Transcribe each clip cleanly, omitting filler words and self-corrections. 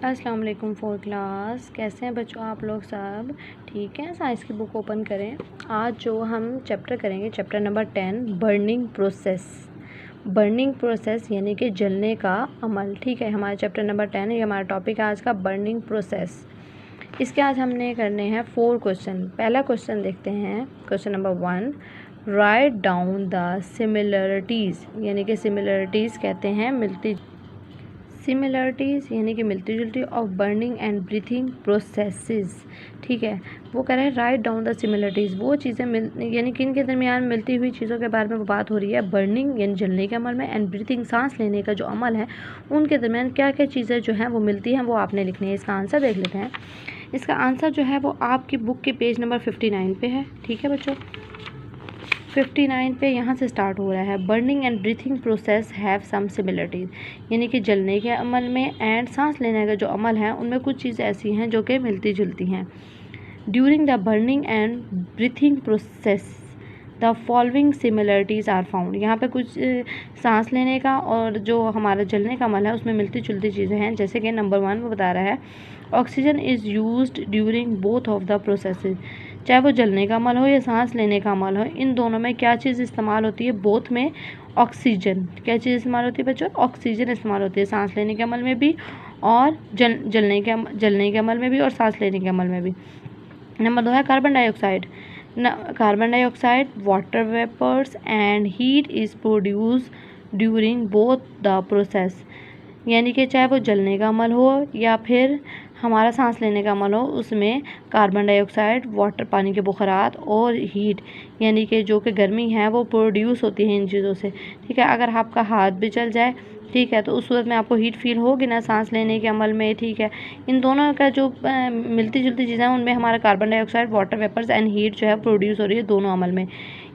अस्सलाम वालेकुम four class. कैसे हैं बच्चों आप लोग सब? ठीक है, साइंस की बुक ओपन करें। आज जो हम चैप्टर करेंगे chapter number 10 burning process. Burning process यानी कि जलने का अमल। ठीक है, हमारा चैप्टर नंबर 10 ये हमारा टॉपिक है आज का बर्निंग प्रोसेस। इसके आज हमने करने हैं 4 क्वेश्चन। पहला क्वेश्चन देखते हैं, question number 1, write down the similarities यानी कि सिमिलरिटीज़ कहते हैं सिमिलरिटीज़ यानी कि मिलती जुलती of burning and breathing processes. ठीक है, वो कह रहे हैं राइट डाउन द सिमिलरिटीज़, वो चीज़ें यानी कि इनके दरमियान मिलती हुई चीज़ों के बारे में वो बात हो रही है। बर्निंग यानी जलने के अमल में एंड ब्रीथिंग सांस लेने का जो अमल है उनके दरमियान क्या क्या चीज़ें जो हैं वो मिलती हैं, वो आपने लिखनी है। इसका आंसर देख लेते हैं। इसका आंसर जो है वो आपकी बुक के पेज नंबर 59 पे है। ठीक है बच्चों, 59 पे यहाँ से स्टार्ट हो रहा है। Burning and breathing process have some similarities यानी कि जलने के अमल में एंड सांस लेने का जो अमल है उनमें कुछ चीज़ ऐसी हैं जो कि मिलती जुलती हैं। During the burning and breathing process the following similarities are found. यहाँ पे कुछ सांस लेने का और जो हमारा जलने का अमल है उसमें मिलती जुलती चीज़ें हैं। जैसे कि नंबर 1 वो बता रहा है oxygen is used during both of the processes. चाहे वो जलने का अमल हो या सांस लेने का अमल हो, इन दोनों में क्या चीज़ इस्तेमाल होती है? बोथ में ऑक्सीजन। क्या चीज़ इस्तेमाल होती है बच्चों? ऑक्सीजन इस्तेमाल होती है सांस लेने के अमल में भी और जलने के अमल में भी और सांस लेने के अमल में भी। नंबर 2 है carbon dioxide. Carbon dioxide, water vapours and heat is produce during both the process. यानी कि चाहे वो जलने का अमल हो या फिर हमारा सांस लेने का अमल हो, उसमें कार्बन डाइऑक्साइड, वाटर पानी के बुखारात और हीट यानी कि जो कि गर्मी है वो प्रोड्यूस होती है इन चीज़ों से। ठीक है, अगर आपका हाथ भी जल जाए, ठीक है, तो उस सूरत में आपको हीट फील होगी ना सांस लेने के अमल में। ठीक है, इन दोनों का जो मिलती जुलती चीज़ें हैं उनमें हमारा carbon dioxide, water vapours and heat जो है प्रोड्यूस हो रही है दोनों अमल में।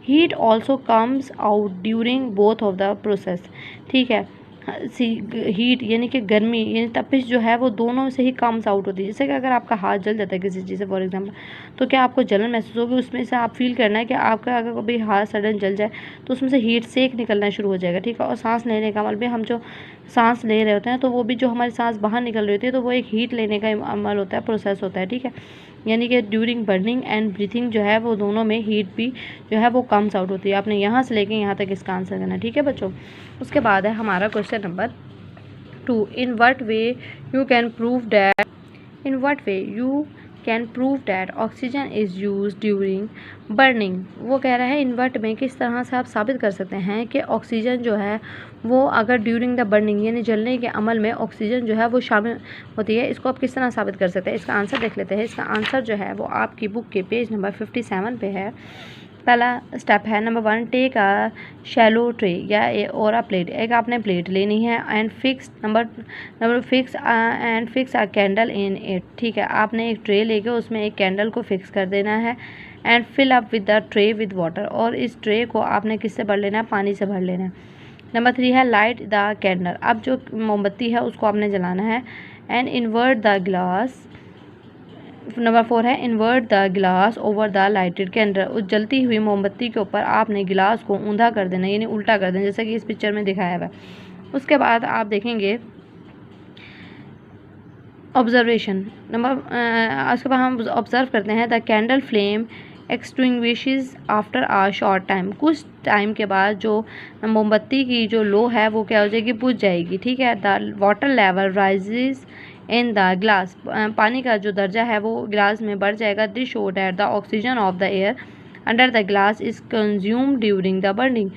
Heat also comes out during both of the process. ठीक है, हीट यानी कि गर्मी यानी तपिश जो है वो दोनों से ही कम्स आउट होती है। जैसे कि अगर आपका हाथ जल जाता है किसी चीज़ से फॉर एग्जांपल, तो क्या आपको जलन महसूस होगी? उसमें से आप फील करना है कि आपका अगर कभी हाथ सडन जल जाए तो उसमें से हीट सेक निकलना शुरू हो जाएगा। ठीक है, और सांस लेने का अमल भी, हम जो सांस ले रहे होते हैं तो वो भी जो हमारी सांस बाहर निकल रही होती है तो वो एक हीट लेने का अमल होता है, प्रोसेस होता है। ठीक है, यानी कि ड्यूरिंग बर्निंग एंड ब्रीथिंग जो है वो दोनों में हीट भी जो है वो कम्स आउट होती है। आपने यहाँ से लेके यहाँ तक इसका आंसर करना है। ठीक है बच्चों, उसके बाद है हमारा question number 2, in what way you can prove that oxygen is used during burning। वो कह रहा है इन वट में किस तरह से आप साबित कर सकते हैं कि ऑक्सीजन जो है वो अगर ड्यूरिंग द बर्निंग यानी जलने के अमल में ऑक्सीजन जो है वो शामिल होती है, इसको आप किस तरह साबित कर सकते हैं? इसका आंसर देख लेते हैं। इसका आंसर जो है वो आपकी बुक के पेज नंबर 57 पे है। पहला स्टेप है number 1, take a shallow tray या और अ प्लेट। एक आपने प्लेट लेनी है and fix a candle in it. ठीक है, आपने एक ट्रे लेके उसमें एक कैंडल को फिक्स कर देना है and fill up with the tray with water. और इस ट्रे को आपने किससे भर लेना है? पानी से भर लेना है। नंबर 3 है लाइट द कैंडल। अब जो मोमबत्ती है उसको आपने जलाना है and invert the glass. Number 4 है इन्वर्ट द गिलास ओवर द लाइटेड कैंडल। उस जलती हुई मोमबत्ती के ऊपर आपने गिलास को ऊंधा कर देना यानी उल्टा कर देना, जैसे कि इस पिक्चर में दिखाया हुआ है। उसके बाद आप देखेंगे ऑब्जर्वेशन उसके बाद हम ऑब्जर्व करते हैं the candle flame extinguishes after a short time. कुछ टाइम के बाद जो मोमबत्ती की जो लो है वो क्या हो जाएगी? बुझ जाएगी। ठीक है, the water level rises in the glass. पानी का जो दर्जा है वो ग्लास में बढ़ जाएगा। This show that the oxygen of the air under the glass is consume during the burning.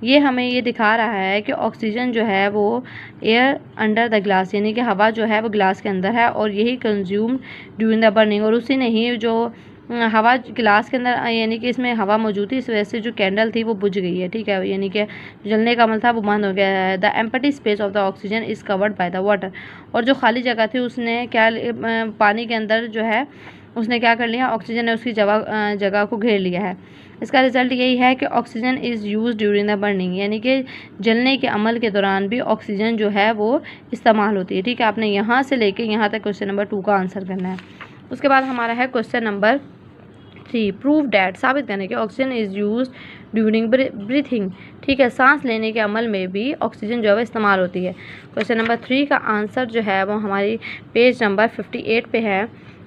ये हमें ये दिखा रहा है कि ऑक्सीजन जो है वो एयर अंडर द ग्लास यानी कि हवा जो है वो ग्लास के अंदर है और यही कंज्यूम ड्यूरिंग द बर्निंग। और उसी ने ही जो हवा ग्लास के अंदर यानी कि इसमें हवा मौजूद थी, इस वजह से जो कैंडल थी वो बुझ गई है। ठीक है, यानी कि जलने का अमल था वो बंद हो गया है। The empty space of the oxygen is covered by the water. और जो खाली जगह थी उसने क्या पानी के अंदर जो है उसने क्या कर लिया? ऑक्सीजन ने उसकी जगह को घेर लिया है। इसका रिजल्ट यही है कि oxygen is use during the burning यानी कि जलने के अमल के दौरान भी ऑक्सीजन जो है वो इस्तेमाल होती है। ठीक है, आपने यहाँ से लेके यहाँ तक क्वेश्चन नंबर 2 का आंसर करना है। उसके बाद हमारा है क्वेश्चन नंबर 3, प्रूव डैट। साबित करने के oxygen is use during breathing. ठीक है, सांस लेने के अमल में भी ऑक्सीजन जो है वो इस्तेमाल होती है। क्वेश्चन नंबर 3 का आंसर जो है वो हमारी पेज नंबर 58 पे है।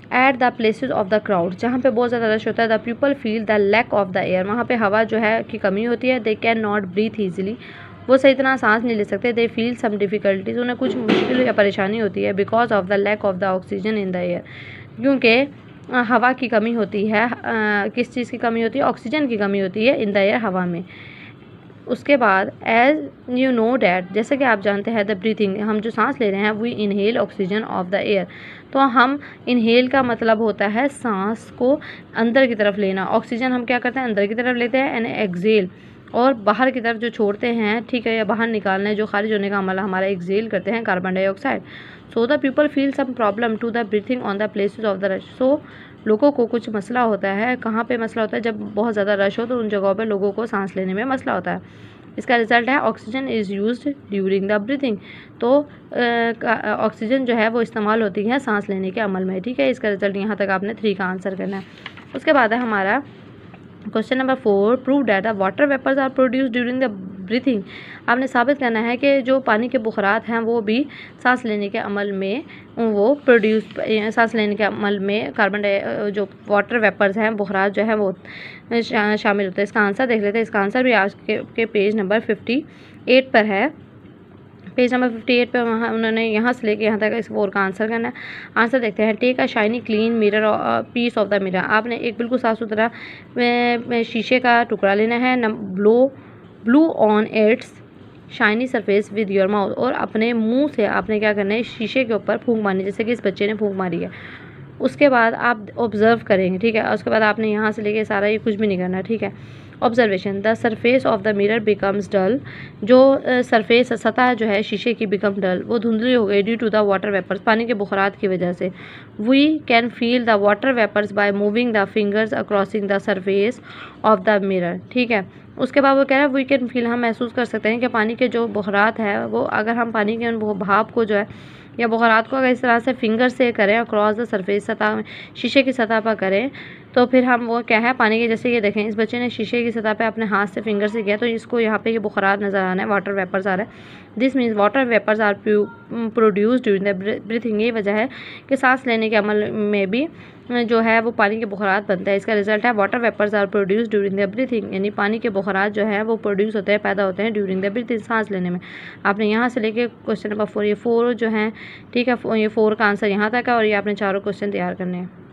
At the places of the crowd, जहाँ पे बहुत ज़्यादा रश होता है, the people feel the lack of the air, वहाँ पे हवा जो है की कमी होती है। They can not breathe easily, वो सही तरह सांस नहीं ले सकते। दे फील सम डिफ़िकल्टीज, उन्हें कुछ मुश्किल या परेशानी होती है। Because of the lack of the oxygen in the air, क्योंकि हवा की कमी होती है। किस चीज़ की कमी होती है? ऑक्सीजन की कमी होती है इन द एयर, हवा में। उसके बाद एज यू नो डैट, जैसे कि आप जानते हैं, द ब्रीथिंग, हम जो सांस ले रहे हैं, we inhale oxygen of the air. तो हम इनहेल का मतलब होता है सांस को अंदर की तरफ लेना। ऑक्सीजन हम क्या करते हैं? अंदर की तरफ लेते हैं। एंड एक्सेल, और बाहर की तरफ जो छोड़ते हैं, ठीक है, या बाहर निकालने, जो खारिज होने का अमल हमारा, एक्सेल करते हैं carbon dioxide. So the people feel some problem to the breathing on the places of the rush. So लोगों को कुछ मसला होता है। कहाँ पे मसला होता है? जब बहुत ज़्यादा रश हो तो उन जगहों पे लोगों को सांस लेने में मसला होता है। इसका रिजल्ट है oxygen is used during the breathing. तो ऑक्सीजन जो है वो इस्तेमाल होती है सांस लेने के अमल में। ठीक है, इसका रिजल्ट यहाँ तक आपने 3 का आंसर करना है। उसके बाद है हमारा question number 4, prove that the water vapours are produce during the breathing. आपने साबित करना है कि जो पानी के बुखरात हैं वो भी सांस लेने के अमल में वो सांस लेने के अमल में जो वाटर वेपर्स हैं, बुखरात जो है वो शामिल होते हैं। इसका आंसर देख लेते हैं। इसका आंसर भी आज के पेज नंबर 58 पर है। पेज नंबर 58 पे वहाँ उन्होंने यहाँ से लेके यहाँ तक इस 4 का आंसर करना है। आंसर देखते हैं। Take a shiny clean mirror piece of the mirror, आपने एक बिल्कुल साफ़ सुथरा शीशे का टुकड़ा लेना है। Blue on it's shiny surface with your mouth, और अपने मुंह से आपने क्या करना है? शीशे के ऊपर फूंक मारनी, जैसे कि इस बच्चे ने फूंक मारी है। उसके बाद आप ऑब्जर्व करेंगे। ठीक है, उसके बाद आपने यहाँ से लेके सारा ये कुछ भी नहीं करना। ठीक है, observation, the surface of the mirror becomes dull, जो सरफेस सतह जो है शीशे की बिकम डल, वो धुंधली हो गई due to the water vapours, पानी के बुखरात की वजह से। We can feel the water vapours by moving the fingers acrossing the surface of the mirror. ठीक है, उसके बाद वो कह रहा है वी कैन फील, हम महसूस कर सकते हैं कि पानी के जो बुखरात है वो, अगर हम पानी के उन भाप को जो है या बुखरात को अगर इस तरह से फिंगर से करें अक्रॉस द सरफेस, सतह शीशे की सतह पर करें, तो फिर हम वो क्या है? पानी के, जैसे ये देखें, इस बच्चे ने शीशे की सतह पे अपने हाथ से फिंगर से किया, तो इसको यहाँ पे ये बुखरात नज़र आना है, वाटर वेपर्स आ रहा है। This means water vapours are produce during the breathing. ये वजह है कि सांस लेने के अमल में भी जो है वो पानी के बुखरात बनता है। इसका रिजल्ट है water vapours are produce during the breathing, यानी पानी के बुखरात जो है वो प्रोड्यूस होते हैं, पैदा होते हैं ड्यूरिंग द ब्रीथिंग, सांस लेने में। आपने यहाँ से लेके क्वेश्चन नंबर 4, ये 4 जो हैं, ठीक है, ये 4 का आंसर यहाँ तक है, और ये आपने चारों क्वेश्चन तैयार करने हैं।